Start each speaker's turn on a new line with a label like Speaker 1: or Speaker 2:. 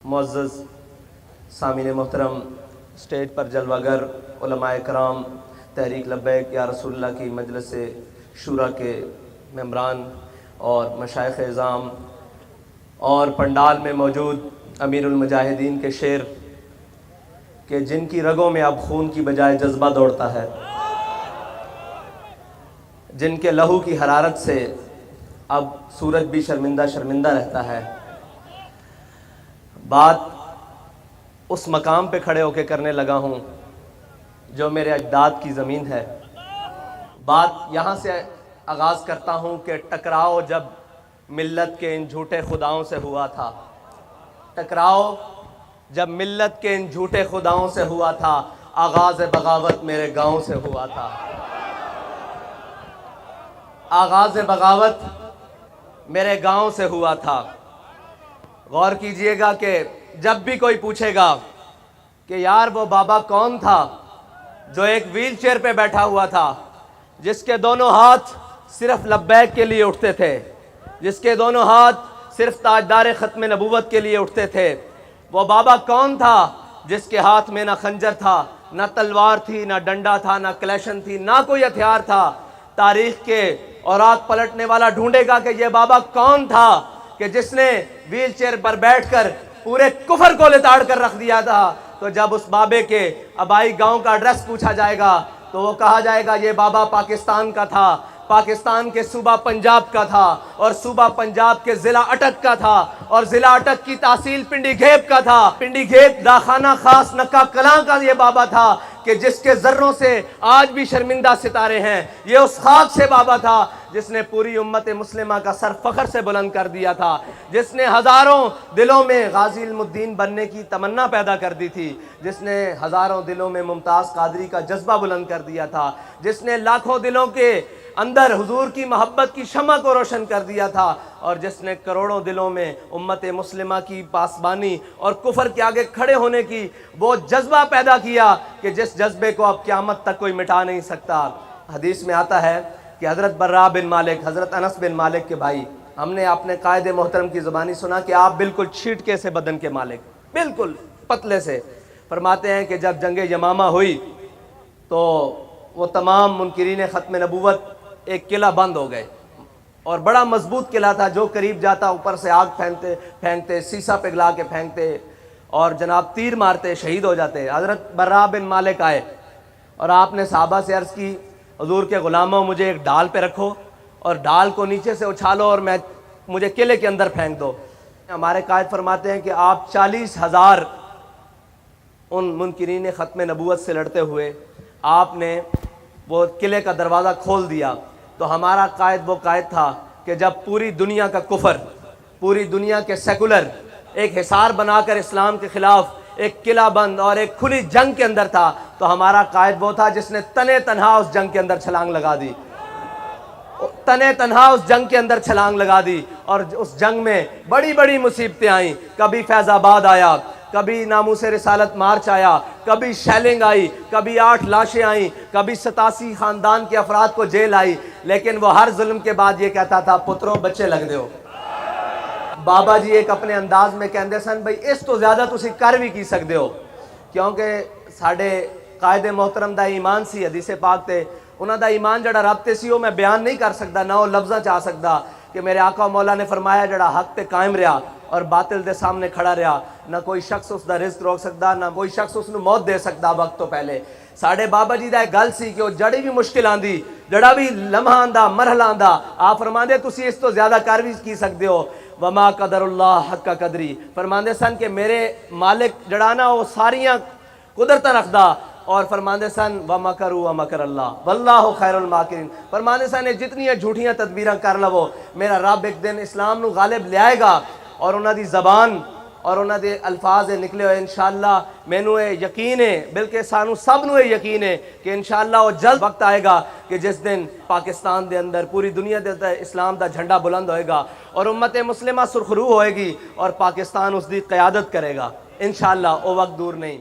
Speaker 1: मुअज़्ज़ज़ सामीन मोहतरम, स्टेज पर जलवागर उलमाए कराम, तहरीक लब्बैक या रसूलुल्लाह की मजलिस शूरा के मेंबरान और मशाइख़ इज़ाम और पंडाल में मौजूद अमीरुल मुजाहिदीन के शेर कि जिनकी रगों में अब खून की बजाय जज्बा दौड़ता है, जिनके लहू की हरारत से अब सूरज भी शर्मिंदा शर्मिंदा रहता है। बात उस मकाम पे खड़े होकर करने लगा हूँ जो मेरे अजदाद की ज़मीन है। बात यहाँ से आगाज़ करता हूँ कि टकराव जब मिल्लत के इन झूठे खुदाओं से हुआ था, टकराव जब मिल्लत के इन झूठे खुदाओं से हुआ था, आगाज़ बगावत मेरे गाँव से हुआ था। आगाज़ बगावत मेरे गाँव से हुआ था। गौर कीजिएगा कि जब भी कोई पूछेगा कि यार वो बाबा कौन था जो एक व्हील चेयर पे बैठा हुआ था, जिसके दोनों हाथ सिर्फ लब्बैक के लिए उठते थे, जिसके दोनों हाथ सिर्फ ताजदार ख़त्म नबूवत के लिए उठते थे, वो बाबा कौन था जिसके हाथ में ना खंजर था, ना तलवार थी, ना डंडा था, ना कलेशन थी, ना कोई हथियार था। तारीख के औरात पलटने वाला ढूंढेगा कि ये बाबा कौन था कि जिसने व्हील चेयर पर बैठकर पूरे कुफर को लिताड़ कर रख दिया था। तो जब उस बाबे के आबाई गांव का एड्रेस पूछा जाएगा तो वो कहा जाएगा ये बाबा पाकिस्तान का था, पाकिस्तान के सूबा पंजाब का था, और सूबा पंजाब के ज़िला अटक का था, और ज़िला अटक की तहसील पिंडी घेब का था। पिंडी घेब दाखाना खास नक्का कलां का ये बाबा था कि जिसके ज़र्रों से आज भी शर्मिंदा सितारे हैं। ये उस खाक से बाबा था जिसने पूरी उम्मत मुस्लिमा का सर फ़ख्र से बुलंद कर दिया था, जिसने हज़ारों दिलों में गाज़ी इल्मुद्दीन बनने की तमन्ना पैदा कर दी थी, जिसने हज़ारों दिलों में मुमताज़ कादरी का जज्बा बुलंद कर दिया था, जिसने लाखों दिलों के अंदर हुजूर की मोहब्बत की शम्मा को रोशन कर दिया था, और जिसने करोड़ों दिलों में उम्मत मुस्लिमा की पासबानी और कुफर के आगे खड़े होने की वो जज्बा पैदा किया कि जिस जज्बे को अब क़यामत तक कोई मिटा नहीं सकता। हदीस में आता है कि हज़रत बर्रा बिन मालिक, हज़रत अनस बिन मालिक के भाई, हमने अपने कायदे मोहतरम की ज़ुबानी सुना कि आप बिल्कुल छींटके से बदन के मालिक, बिल्कुल पतले से। फरमाते हैं कि जब जंग यमामा हुई तो वो तमाम मुनकिरीन ख़त्म नबूवत एक किला बंद हो गए, और बड़ा मजबूत किला था, जो करीब जाता ऊपर से आग फेंकते शीशा पिघला के फेंकते और जनाब तीर मारते, शहीद हो जाते। हज़रत बर्रा बिन मालिक आए और आपने सहाबा से अर्ज़ की, हुजूर के ग़ुलामों मुझे एक ढाल पे रखो और ढाल को नीचे से उछालो और मुझे किले के अंदर फेंक दो। हमारे कायद फरमाते हैं कि आप 40,000 उन मुनकिरीन ख़त्म नबूवत से लड़ते हुए आपने वो किले का दरवाज़ा खोल दिया। तो हमारा कायद वो कायद था कि जब पूरी दुनिया का कुफर, पूरी दुनिया के सेकुलर एक हिसार बनाकर इस्लाम के ख़िलाफ़ एक किला बंद और एक खुली जंग के अंदर था, तो हमारा कायद वो था जिसने तने तनहा उस जंग के अंदर छलांग लगा दी, तने तनहा उस जंग के अंदर छलांग लगा दी। और उस जंग में बड़ी बड़ी मुसीबतें आईं। कभी फैज़ाबाद आया, कभी नामूसे रिसालत मार्च आया, कभी शेलिंग आई, कभी 8 लाशें आईं, कभी 87 ख़ानदान के अफराद को जेल आई। लेकिन वो हर जुल्म के बाद ये कहता था, पुत्रों बच्चे लग दो। बाबा जी एक अपने अंदाज में कहते सन, भाई इस तो ज़्यादा तुसी कर भी की सकते हो, क्योंकि साढ़े कायदे मोहतरम दा ईमान सी, हदीसे पाक ते उन्हां दा ईमान जड़ा रब ते सी, वो मैं बयान नहीं कर सकता, ना वो लफ्ज़ां च आ सकता कि मेरे आका मौला ने फरमाया जड़ा हक ते कायम रहा और बातिल दे सामने खड़ा रहा, ना कोई शख्स उसका रिज़्क रोक सकता, ना कोई शख्स उसनू मौत दे सकता वक्त तो पहले। साढ़े बाबा जी दा एक गल सी कि वो जड़ी भी मुश्किल आंदी, जड़ा भी लम्हा आंदा, मरहला आंदा, आप फरमांदे तुसी इस तो ज़्यादा कर भी की सकते हो। वमा कदरुल्लाह हक़ कदरी, फरमांदे सन कि मेरे मालिक जड़ा ना वो सारियां कुदरत रखदा, और फरमांदे सन व मकरू व मकर अल्लाह वल्लाहु खैरुल माकिरीन। फरमांदे सन जितनी झूठियां तदबीरां कर लवो, मेरा रब एक दिन इस्लाम नू गालिब लियाएगा, और उन्हां दी ज़बान और उन्हां दे अल्फाज निकले हुए इंशाअल्लाह मैनू ये यकीन है, बल्कि सानू सब नू ये यकीन है कि इंशाअल्लाह वो जल्द वक्त आएगा कि जिस दिन पाकिस्तान दे अंदर, पूरी दुनिया दे अंदर इस्लाम दा झंडा बुलंद होएगा और उम्मत मुस्लिमा सुरखरू होएगी और पाकिस्तान उसकी क़यादत करेगा इंशाअल्लाह। वो वक्त दूर नहीं।